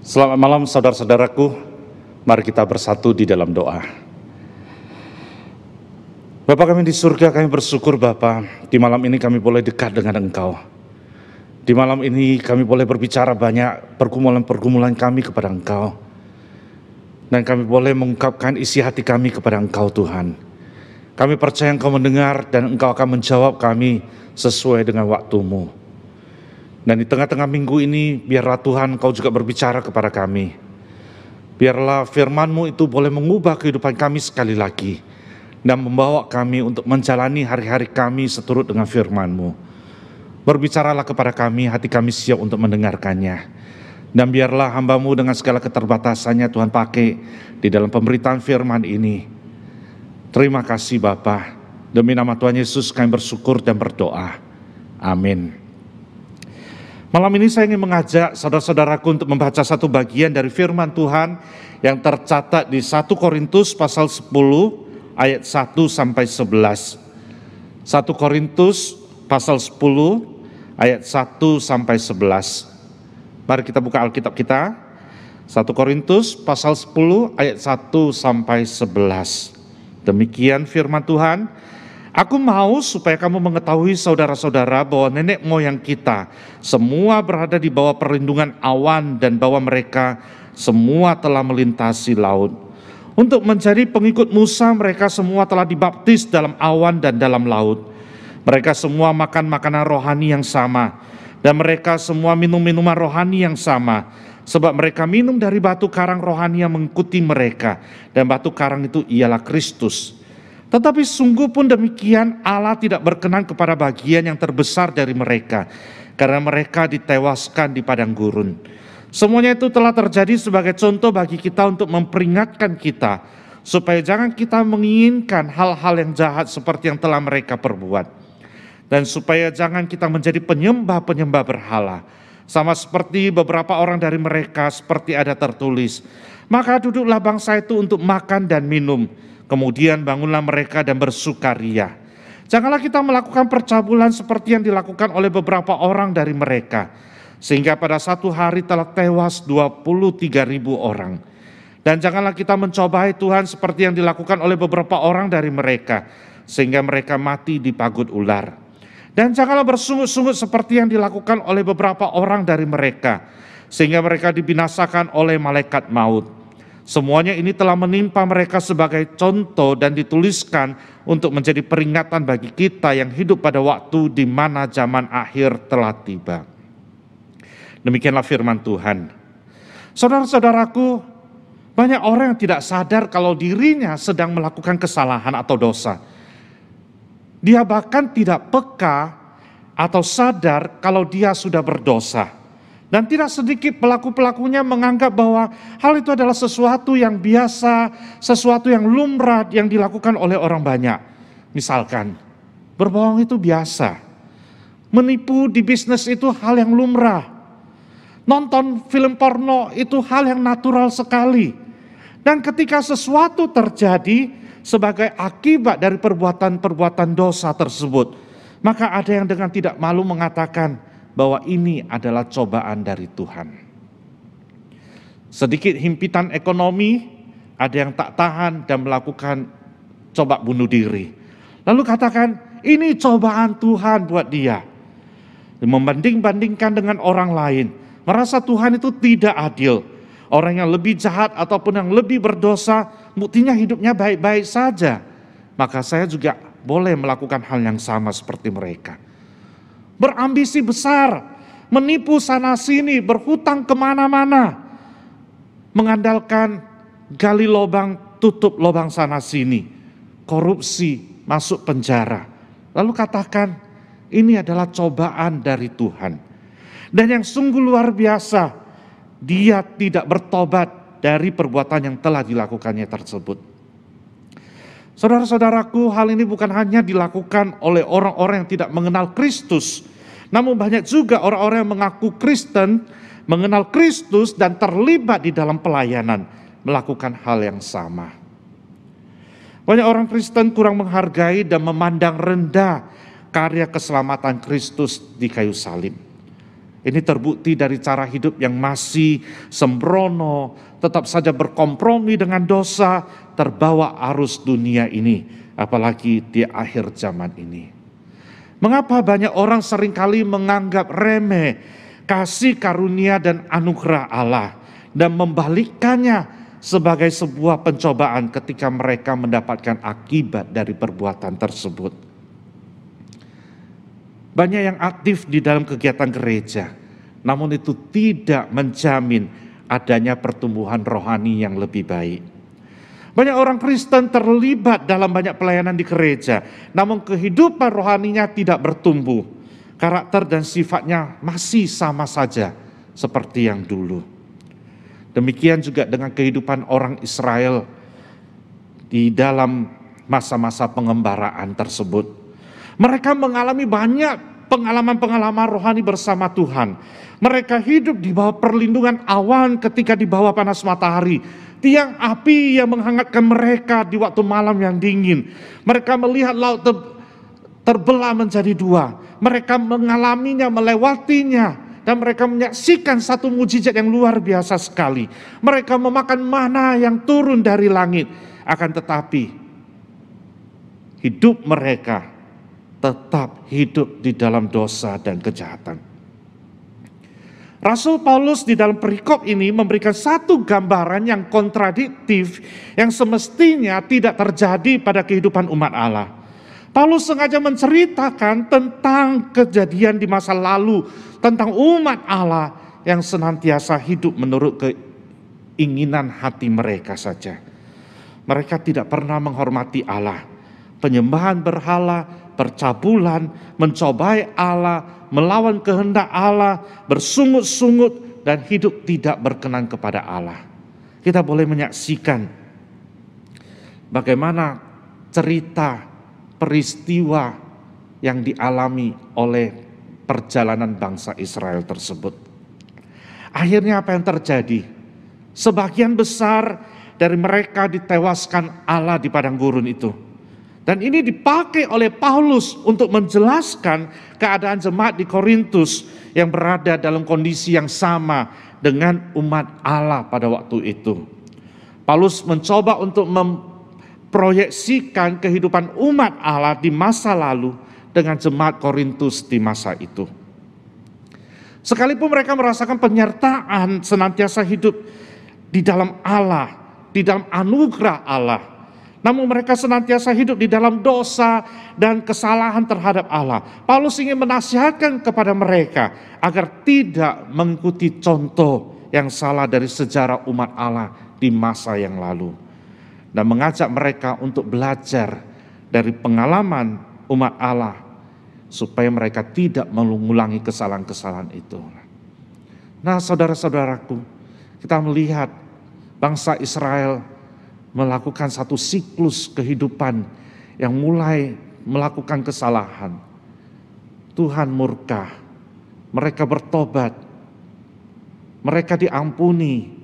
Selamat malam saudara-saudaraku, mari kita bersatu di dalam doa. Bapa kami di surga, kami bersyukur Bapa, di malam ini kami boleh dekat dengan Engkau. Di malam ini kami boleh berbicara banyak pergumulan-pergumulan kami kepada Engkau. Dan kami boleh mengungkapkan isi hati kami kepada Engkau Tuhan. Kami percaya Engkau mendengar dan Engkau akan menjawab kami sesuai dengan waktu-Mu. Dan di tengah-tengah minggu ini, biarlah Tuhan Engkau juga berbicara kepada kami. Biarlah firman-Mu itu boleh mengubah kehidupan kami sekali lagi. Dan membawa kami untuk menjalani hari-hari kami seturut dengan firman-Mu. Berbicaralah kepada kami, hati kami siap untuk mendengarkannya. Dan biarlah hamba-Mu dengan segala keterbatasannya Tuhan pakai di dalam pemberitaan firman ini. Terima kasih Bapa. Demi nama Tuhan Yesus kami bersyukur dan berdoa. Amin. Malam ini saya ingin mengajak saudara-saudaraku untuk membaca satu bagian dari firman Tuhan yang tercatat di 1 Korintus pasal 10 ayat 1 sampai 11. 1 Korintus pasal 10 ayat 1 sampai 11. Mari kita buka Alkitab kita. 1 Korintus pasal 10 ayat 1 sampai 11. Demikian firman Tuhan. Aku mau supaya kamu mengetahui saudara-saudara bahwa nenek moyang kita semua berada di bawah perlindungan awan dan bahwa mereka semua telah melintasi laut. Untuk menjadi pengikut Musa mereka semua telah dibaptis dalam awan dan dalam laut. Mereka semua makan makanan rohani yang sama dan mereka semua minum minuman rohani yang sama. Sebab mereka minum dari batu karang rohani yang mengikuti mereka dan batu karang itu ialah Kristus. Tetapi sungguh pun demikian Allah tidak berkenan kepada bagian yang terbesar dari mereka, karena mereka ditewaskan di padang gurun. Semuanya itu telah terjadi sebagai contoh bagi kita untuk memperingatkan kita, supaya jangan kita menginginkan hal-hal yang jahat seperti yang telah mereka perbuat. Dan supaya jangan kita menjadi penyembah-penyembah berhala, sama seperti beberapa orang dari mereka seperti ada tertulis. Maka duduklah bangsa itu untuk makan dan minum. Kemudian bangunlah mereka dan bersukaria. Janganlah kita melakukan percabulan seperti yang dilakukan oleh beberapa orang dari mereka. Sehingga pada satu hari telah tewas 23.000 orang. Dan janganlah kita mencobai Tuhan seperti yang dilakukan oleh beberapa orang dari mereka. Sehingga mereka mati di pagut ular. Dan janganlah bersungut-sungut seperti yang dilakukan oleh beberapa orang dari mereka. Sehingga mereka dibinasakan oleh malaikat maut. Semuanya ini telah menimpa mereka sebagai contoh dan dituliskan untuk menjadi peringatan bagi kita yang hidup pada waktu di mana zaman akhir telah tiba. Demikianlah firman Tuhan. Saudara-saudaraku, banyak orang yang tidak sadar kalau dirinya sedang melakukan kesalahan atau dosa. Dia bahkan tidak peka atau sadar kalau dia sudah berdosa. Dan tidak sedikit pelaku-pelakunya menganggap bahwa hal itu adalah sesuatu yang biasa, sesuatu yang lumrah yang dilakukan oleh orang banyak. Misalkan, berbohong itu biasa. Menipu di bisnis itu hal yang lumrah. Nonton film porno itu hal yang natural sekali. Dan ketika sesuatu terjadi sebagai akibat dari perbuatan-perbuatan dosa tersebut, maka ada yang dengan tidak malu mengatakan bahwa ini adalah cobaan dari Tuhan. Sedikit himpitan ekonomi, ada yang tak tahan dan melakukan coba bunuh diri. Lalu katakan, ini cobaan Tuhan buat dia. Membanding-bandingkan dengan orang lain, merasa Tuhan itu tidak adil. Orang yang lebih jahat ataupun yang lebih berdosa, buktinya hidupnya baik-baik saja. Maka saya juga boleh melakukan hal yang sama seperti mereka. Berambisi besar, menipu sana sini, berhutang kemana-mana, mengandalkan gali lubang, tutup lubang sana sini, korupsi, masuk penjara. Lalu katakan, ini adalah cobaan dari Tuhan. Dan yang sungguh luar biasa, dia tidak bertobat dari perbuatan yang telah dilakukannya tersebut. Saudara-saudaraku, hal ini bukan hanya dilakukan oleh orang-orang yang tidak mengenal Kristus, namun banyak juga orang-orang yang mengaku Kristen, mengenal Kristus dan terlibat di dalam pelayanan, melakukan hal yang sama. Banyak orang Kristen kurang menghargai dan memandang rendah karya keselamatan Kristus di kayu salib. Ini terbukti dari cara hidup yang masih sembrono, tetap saja berkompromi dengan dosa, terbawa arus dunia ini, apalagi di akhir zaman ini. Mengapa banyak orang seringkali menganggap remeh kasih karunia dan anugerah Allah dan membalikkannya sebagai sebuah pencobaan ketika mereka mendapatkan akibat dari perbuatan tersebut. Banyak yang aktif di dalam kegiatan gereja, namun itu tidak menjamin adanya pertumbuhan rohani yang lebih baik. Banyak orang Kristen terlibat dalam banyak pelayanan di gereja, namun kehidupan rohaninya tidak bertumbuh. Karakter dan sifatnya masih sama saja seperti yang dulu. Demikian juga dengan kehidupan orang Israel di dalam masa-masa pengembaraan tersebut. Mereka mengalami banyak pengalaman-pengalaman rohani bersama Tuhan. Mereka hidup di bawah perlindungan awan ketika di bawah panas matahari. Tiang api yang menghangatkan mereka di waktu malam yang dingin. Mereka melihat laut terbelah menjadi dua. Mereka mengalaminya, melewatinya. Dan mereka menyaksikan satu mujizat yang luar biasa sekali. Mereka memakan mana yang turun dari langit. Akan tetapi hidup mereka tetap hidup di dalam dosa dan kejahatan. Rasul Paulus di dalam perikop ini memberikan satu gambaran yang kontradiktif yang semestinya tidak terjadi pada kehidupan umat Allah. Paulus sengaja menceritakan tentang kejadian di masa lalu, tentang umat Allah yang senantiasa hidup menurut keinginan hati mereka saja. Mereka tidak pernah menghormati Allah. Penyembahan berhala, percabulan, mencobai Allah, melawan kehendak Allah, bersungut-sungut dan hidup tidak berkenan kepada Allah. Kita boleh menyaksikan bagaimana cerita peristiwa yang dialami oleh perjalanan bangsa Israel tersebut. Akhirnya apa yang terjadi? Sebagian besar dari mereka ditewaskan Allah di padang gurun itu. Dan ini dipakai oleh Paulus untuk menjelaskan keadaan jemaat di Korintus yang berada dalam kondisi yang sama dengan umat Allah pada waktu itu. Paulus mencoba untuk memproyeksikan kehidupan umat Allah di masa lalu dengan jemaat Korintus di masa itu. Sekalipun mereka merasakan penyertaan senantiasa hidup di dalam Allah, di dalam anugerah Allah, namun mereka senantiasa hidup di dalam dosa dan kesalahan terhadap Allah. Paulus ingin menasihatkan kepada mereka agar tidak mengikuti contoh yang salah dari sejarah umat Allah di masa yang lalu. Dan mengajak mereka untuk belajar dari pengalaman umat Allah supaya mereka tidak mengulangi kesalahan-kesalahan itu. Nah, saudara-saudaraku, kita melihat bangsa Israel melakukan satu siklus kehidupan yang mulai melakukan kesalahan. Tuhan murka, mereka bertobat, mereka diampuni,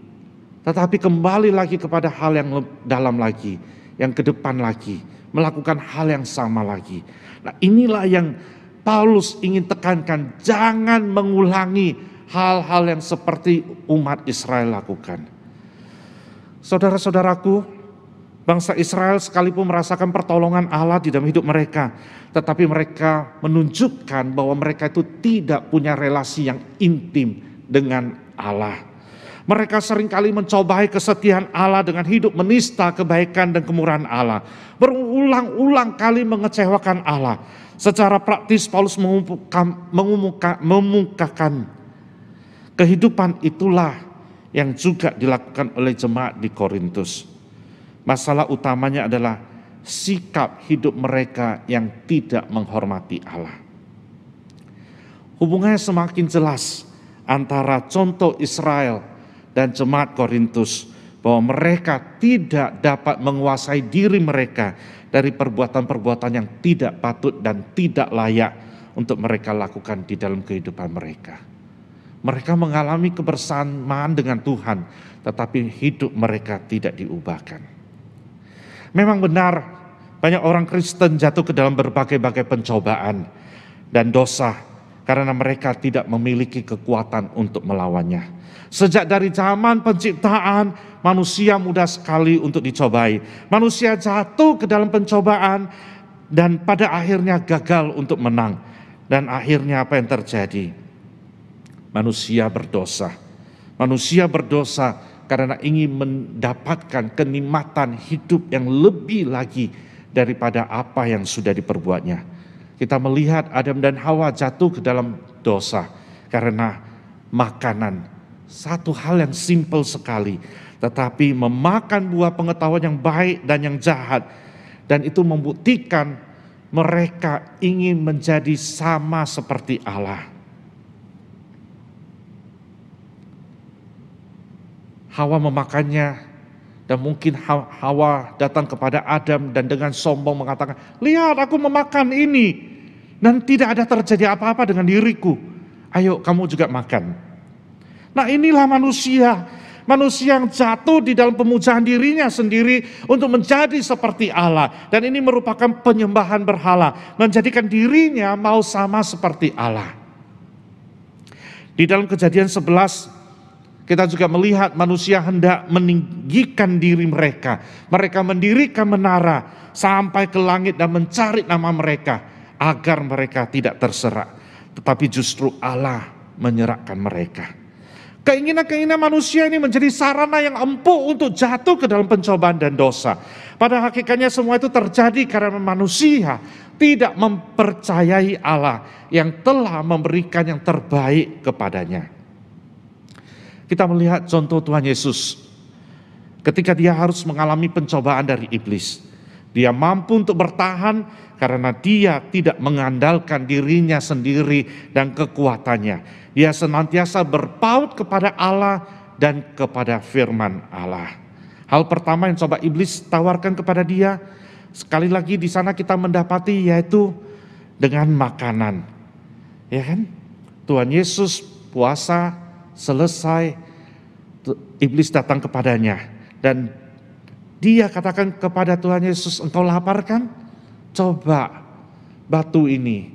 tetapi kembali lagi kepada hal yang dalam lagi, yang ke depan lagi, melakukan hal yang sama lagi. Nah, inilah yang Paulus ingin tekankan, jangan mengulangi hal-hal yang seperti umat Israel lakukan. Saudara-saudaraku, bangsa Israel sekalipun merasakan pertolongan Allah di dalam hidup mereka, tetapi mereka menunjukkan bahwa mereka itu tidak punya relasi yang intim dengan Allah. Mereka seringkali mencobai kesetiaan Allah dengan hidup menista kebaikan dan kemurahan Allah. Berulang-ulang kali mengecewakan Allah. Secara praktis Paulus mengumumkakan kehidupan itulah yang juga dilakukan oleh jemaat di Korintus. Masalah utamanya adalah sikap hidup mereka yang tidak menghormati Allah. Hubungannya semakin jelas antara contoh Israel dan jemaat Korintus, bahwa mereka tidak dapat menguasai diri mereka dari perbuatan-perbuatan yang tidak patut dan tidak layak untuk mereka lakukan di dalam kehidupan mereka. Mereka mengalami kebersamaan dengan Tuhan, tetapi hidup mereka tidak diubahkan. Memang benar, banyak orang Kristen jatuh ke dalam berbagai-bagai pencobaan dan dosa. karena mereka tidak memiliki kekuatan untuk melawannya. Sejak dari zaman penciptaan, manusia mudah sekali untuk dicobai. Manusia jatuh ke dalam pencobaan dan pada akhirnya gagal untuk menang. Dan akhirnya apa yang terjadi? Manusia berdosa. Manusia berdosa karena ingin mendapatkan kenikmatan hidup yang lebih lagi daripada apa yang sudah diperbuatnya. Kita melihat Adam dan Hawa jatuh ke dalam dosa karena makanan. Satu hal yang simpel sekali, tetapi memakan buah pengetahuan yang baik dan yang jahat. Dan itu membuktikan mereka ingin menjadi sama seperti Allah. Hawa memakannya, dan mungkin Hawa datang kepada Adam dan dengan sombong mengatakan, lihat aku memakan ini dan tidak ada terjadi apa-apa dengan diriku. Ayo kamu juga makan. Nah inilah manusia. Manusia yang jatuh di dalam pemujaan dirinya sendiri untuk menjadi seperti Allah. Dan ini merupakan penyembahan berhala. Menjadikan dirinya mau sama seperti Allah. Di dalam Kejadian 11 kita juga melihat manusia hendak meninggikan diri mereka. Mereka mendirikan menara sampai ke langit dan mencari nama mereka agar mereka tidak terserak. Tetapi justru Allah menyerahkan mereka. Keinginan-keinginan manusia ini menjadi sarana yang empuk untuk jatuh ke dalam pencobaan dan dosa. Pada hakikatnya semua itu terjadi karena manusia tidak mempercayai Allah yang telah memberikan yang terbaik kepadanya. Kita melihat contoh Tuhan Yesus ketika dia harus mengalami pencobaan dari iblis. Dia mampu untuk bertahan karena dia tidak mengandalkan dirinya sendiri dan kekuatannya. Dia senantiasa berpaut kepada Allah dan kepada firman Allah. Hal pertama yang coba iblis tawarkan kepada dia, sekali lagi di sana kita mendapati yaitu dengan makanan. Ya kan? Tuhan Yesus puasa selesai, iblis datang kepadanya dan dia katakan kepada Tuhan Yesus, engkau lapar kan? Coba batu ini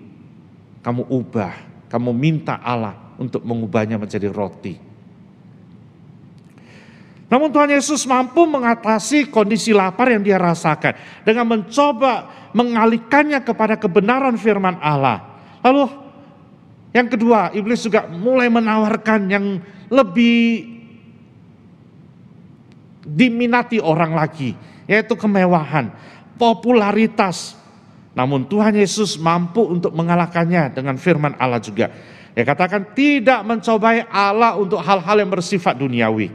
kamu ubah, kamu minta Allah untuk mengubahnya menjadi roti. Namun Tuhan Yesus mampu mengatasi kondisi lapar yang dia rasakan dengan mencoba mengalihkannya kepada kebenaran firman Allah. Lalu yang kedua, iblis juga mulai menawarkan yang lebih diminati orang lagi, yaitu kemewahan, popularitas. Namun Tuhan Yesus mampu untuk mengalahkannya dengan firman Allah juga. Dia katakan tidak mencobai Allah untuk hal-hal yang bersifat duniawi.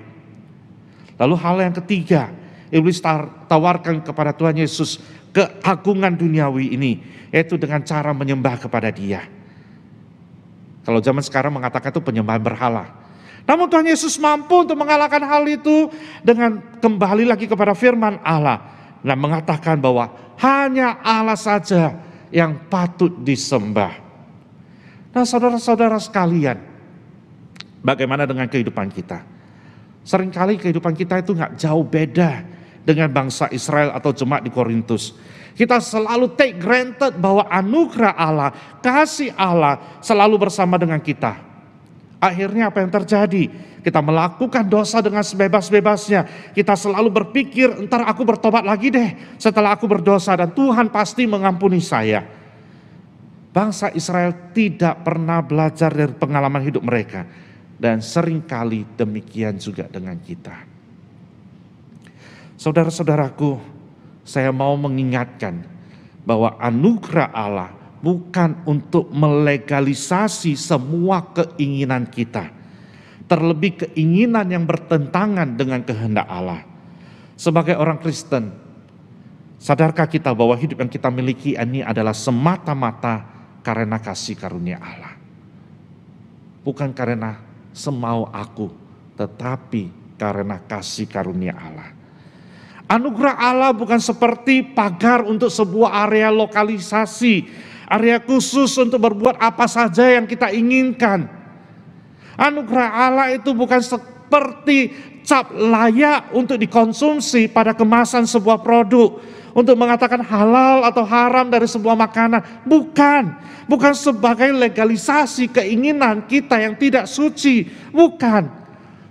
Lalu hal yang ketiga, iblis tawarkan kepada Tuhan Yesus keagungan duniawi ini, yaitu dengan cara menyembah kepada Dia. Kalau zaman sekarang mengatakan itu penyembahan berhala. Namun Tuhan Yesus mampu untuk mengalahkan hal itu dengan kembali lagi kepada firman Allah dan mengatakan bahwa hanya Allah saja yang patut disembah. Nah saudara-saudara sekalian, bagaimana dengan kehidupan kita? Seringkali kehidupan kita itu gak jauh beda dengan bangsa Israel atau jemaat di Korintus. Kita selalu take granted bahwa anugerah Allah, kasih Allah selalu bersama dengan kita. Akhirnya apa yang terjadi? Kita melakukan dosa dengan sebebas-bebasnya. Kita selalu berpikir, entar aku bertobat lagi deh setelah aku berdosa dan Tuhan pasti mengampuni saya. Bangsa Israel tidak pernah belajar dari pengalaman hidup mereka. Dan seringkali demikian juga dengan kita. Saudara-saudaraku, saya mau mengingatkan bahwa anugerah Allah bukan untuk melegalisasi semua keinginan kita. Terlebih keinginan yang bertentangan dengan kehendak Allah. Sebagai orang Kristen, sadarkah kita bahwa hidup yang kita miliki ini adalah semata-mata karena kasih karunia Allah. Bukan karena semau aku, tetapi karena kasih karunia Allah. Anugerah Allah bukan seperti pagar untuk sebuah area lokalisasi. Area khusus untuk berbuat apa saja yang kita inginkan. Anugerah Allah itu bukan seperti dicap layak untuk dikonsumsi pada kemasan sebuah produk, untuk mengatakan halal atau haram dari sebuah makanan. Bukan sebagai legalisasi keinginan kita yang tidak suci, bukan.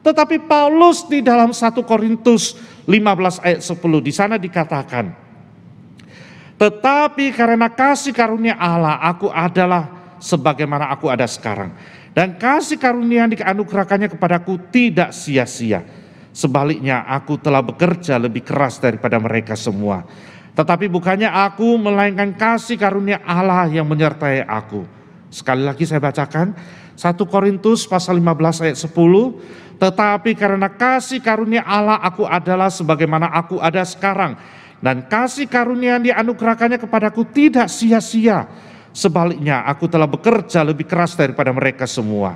Tetapi Paulus di dalam 1 Korintus 15 ayat 10 di sana dikatakan, tetapi karena kasih karunia Allah aku adalah sebagaimana aku ada sekarang. Dan kasih karunia yang dianugerahkannya kepadaku tidak sia-sia. Sebaliknya aku telah bekerja lebih keras daripada mereka semua. Tetapi bukannya aku, melainkan kasih karunia Allah yang menyertai aku. Sekali lagi saya bacakan 1 Korintus pasal 15 ayat 10. Tetapi karena kasih karunia Allah aku adalah sebagaimana aku ada sekarang. Dan kasih karunia yang dianugerahkannya kepadaku tidak sia-sia. Sebaliknya aku telah bekerja lebih keras daripada mereka semua.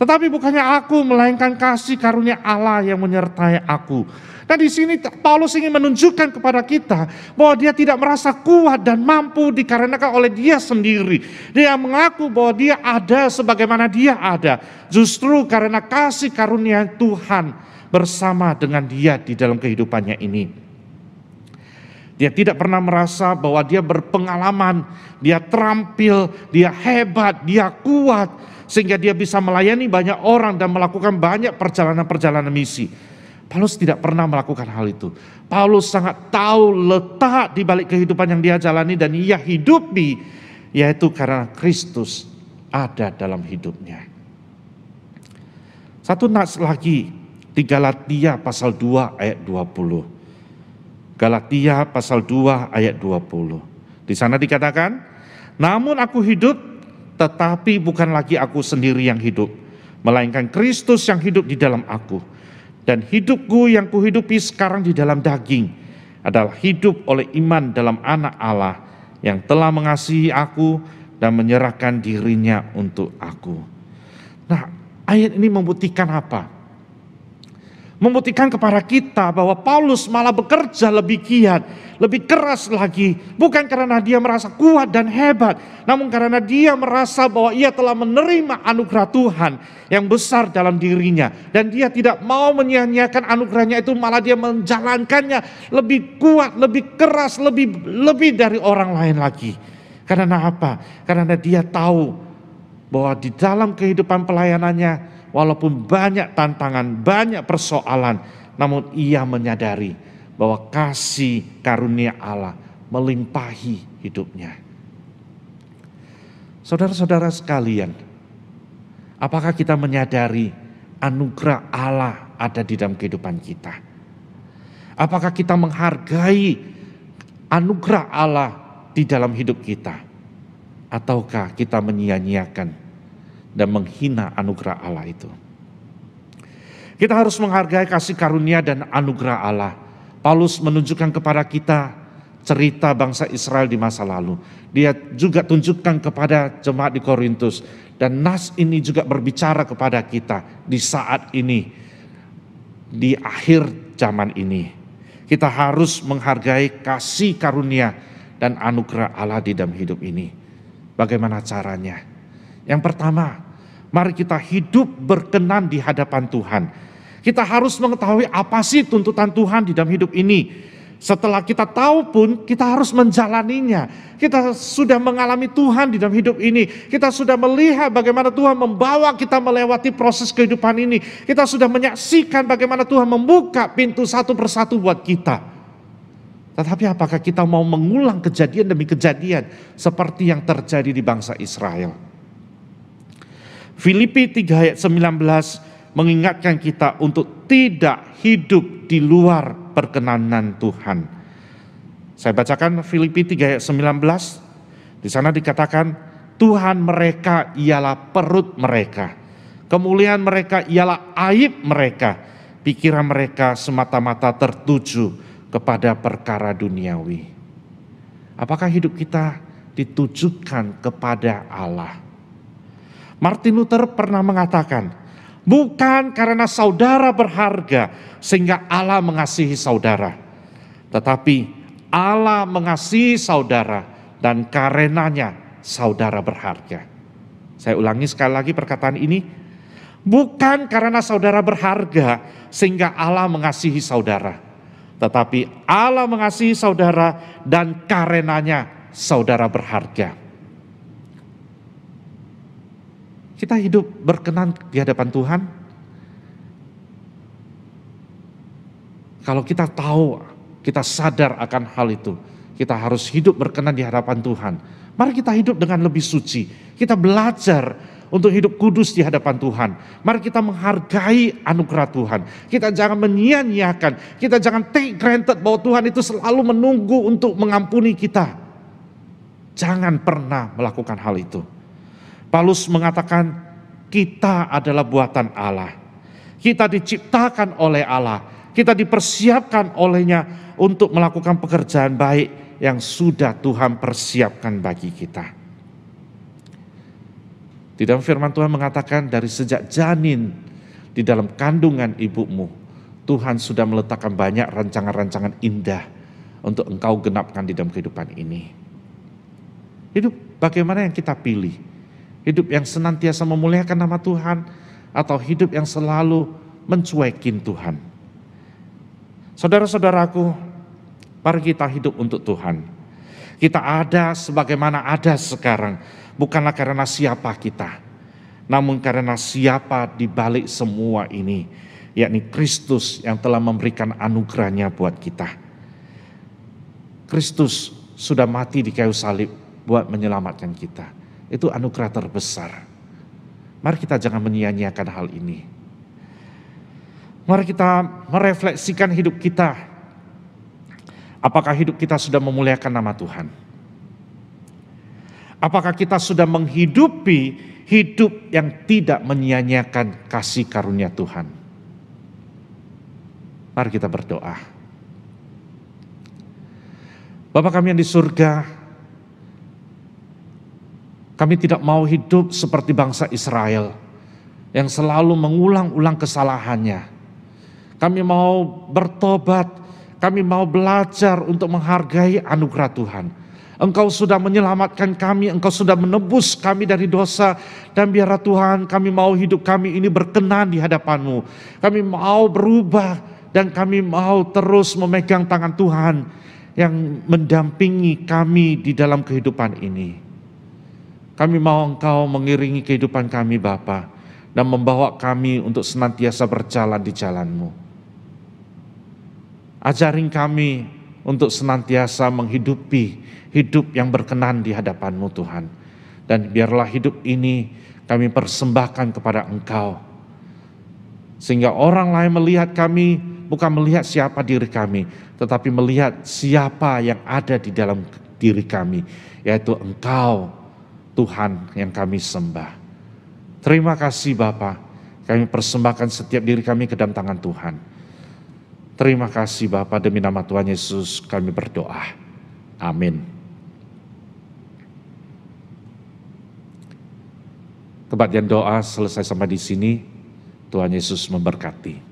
Tetapi bukannya aku, melainkan kasih karunia Allah yang menyertai aku. Nah di sini Paulus ingin menunjukkan kepada kita bahwa dia tidak merasa kuat dan mampu dikarenakan oleh dia sendiri. Dia mengaku bahwa dia ada sebagaimana dia ada. Justru karena kasih karunia Tuhan bersama dengan dia di dalam kehidupannya ini. Dia tidak pernah merasa bahwa dia berpengalaman, dia terampil, dia hebat, dia kuat. Sehingga dia bisa melayani banyak orang dan melakukan banyak perjalanan-perjalanan misi. Paulus tidak pernah melakukan hal itu. Paulus sangat tahu letak di balik kehidupan yang dia jalani dan ia hidupi, yaitu karena Kristus ada dalam hidupnya. Satu nas lagi di Galatia pasal 2 ayat 20. Galatia pasal 2 ayat 20. Di sana dikatakan, namun aku hidup, tetapi bukan lagi aku sendiri yang hidup, melainkan Kristus yang hidup di dalam aku. Dan hidupku yang kuhidupi sekarang di dalam daging adalah hidup oleh iman dalam Anak Allah yang telah mengasihi aku dan menyerahkan dirinya untuk aku. Nah, ayat ini membuktikan apa? Membuktikan kepada kita bahwa Paulus malah bekerja lebih giat, lebih keras lagi. Bukan karena dia merasa kuat dan hebat, namun karena dia merasa bahwa ia telah menerima anugerah Tuhan yang besar dalam dirinya. Dan dia tidak mau menyia-nyiakan anugerahnya itu, malah dia menjalankannya lebih kuat, lebih keras, lebih dari orang lain lagi. Karena apa? Karena dia tahu bahwa di dalam kehidupan pelayanannya, walaupun banyak tantangan, banyak persoalan, namun ia menyadari bahwa kasih karunia Allah melimpahi hidupnya. Saudara-saudara sekalian, apakah kita menyadari anugerah Allah ada di dalam kehidupan kita? Apakah kita menghargai anugerah Allah di dalam hidup kita? Ataukah kita menyia-nyiakan dan menghina anugerah Allah itu? Kita harus menghargai kasih karunia dan anugerah Allah. Paulus menunjukkan kepada kita cerita bangsa Israel di masa lalu. Dia juga tunjukkan kepada jemaat di Korintus. Dan nas ini juga berbicara kepada kita di saat ini, di akhir zaman ini. Kita harus menghargai kasih karunia dan anugerah Allah di dalam hidup ini. Bagaimana caranya? Yang pertama, mari kita hidup berkenan di hadapan Tuhan. Kita harus mengetahui apa sih tuntutan Tuhan di dalam hidup ini. Setelah kita tahu pun, kita harus menjalaninya. Kita sudah mengalami Tuhan di dalam hidup ini. Kita sudah melihat bagaimana Tuhan membawa kita melewati proses kehidupan ini. Kita sudah menyaksikan bagaimana Tuhan membuka pintu satu persatu buat kita. Tetapi apakah kita mau mengulang kejadian demi kejadian seperti yang terjadi di bangsa Israel? Filipi 3 ayat 19 mengingatkan kita untuk tidak hidup di luar perkenanan Tuhan. Saya bacakan Filipi 3 ayat 19. Di sana dikatakan, Tuhan mereka ialah perut mereka. Kemuliaan mereka ialah aib mereka. Pikiran mereka semata-mata tertuju kepada perkara duniawi. Apakah hidup kita ditujukan kepada Allah? Martin Luther pernah mengatakan, bukan karena saudara berharga sehingga Allah mengasihi saudara, tetapi Allah mengasihi saudara dan karenanya saudara berharga. Saya ulangi sekali lagi perkataan ini. Bukan karena saudara berharga sehingga Allah mengasihi saudara. Tetapi Allah mengasihi saudara dan karenanya saudara berharga. Kita hidup berkenan di hadapan Tuhan. Kalau kita tahu, kita sadar akan hal itu, kita harus hidup berkenan di hadapan Tuhan. Mari kita hidup dengan lebih suci. Kita belajar untuk hidup kudus di hadapan Tuhan. Mari kita menghargai anugerah Tuhan. Kita jangan menyia-nyiakan. Kita jangan take granted bahwa Tuhan itu selalu menunggu untuk mengampuni kita. Jangan pernah melakukan hal itu. Paulus mengatakan kita adalah buatan Allah. Kita diciptakan oleh Allah. Kita dipersiapkan olehnya untuk melakukan pekerjaan baik yang sudah Tuhan persiapkan bagi kita. Di dalam firman Tuhan mengatakan dari sejak janin di dalam kandungan ibumu, Tuhan sudah meletakkan banyak rancangan-rancangan indah untuk engkau genapkan di dalam kehidupan ini. Hidup bagaimana yang kita pilih? Hidup yang senantiasa memuliakan nama Tuhan atau hidup yang selalu mencuekin Tuhan? Saudara-saudaraku, mari kita hidup untuk Tuhan. Kita ada sebagaimana ada sekarang, bukanlah karena siapa kita, namun karena siapa di balik semua ini, yakni Kristus yang telah memberikan anugerahnya buat kita. Kristus sudah mati di kayu salib buat menyelamatkan kita. Itu anugerah terbesar. Mari kita jangan menyia-nyiakan hal ini. Mari kita merefleksikan hidup kita. Apakah hidup kita sudah memuliakan nama Tuhan? Apakah kita sudah menghidupi hidup yang tidak menyia-nyiakan kasih karunia Tuhan? Mari kita berdoa. Bapa kami yang di surga, kami tidak mau hidup seperti bangsa Israel yang selalu mengulang-ulang kesalahannya. Kami mau bertobat, kami mau belajar untuk menghargai anugerah Tuhan. Engkau sudah menyelamatkan kami, Engkau sudah menebus kami dari dosa. Dan biarlah Tuhan, kami mau hidup kami ini berkenan di hadapan-Mu. Kami mau berubah dan kami mau terus memegang tangan Tuhan yang mendampingi kami di dalam kehidupan ini. Kami mau Engkau mengiringi kehidupan kami Bapa dan membawa kami untuk senantiasa berjalan di jalan-Mu. Ajarin kami untuk senantiasa menghidupi hidup yang berkenan di hadapan-Mu Tuhan. Dan biarlah hidup ini kami persembahkan kepada Engkau. Sehingga orang lain melihat kami bukan melihat siapa diri kami, tetapi melihat siapa yang ada di dalam diri kami, yaitu Engkau Tuhan yang kami sembah. Terima kasih Bapa, kami persembahkan setiap diri kami ke dalam tangan Tuhan. Terima kasih Bapa, demi nama Tuhan Yesus kami berdoa. Amin. Kebaktian doa selesai sampai di sini. Tuhan Yesus memberkati.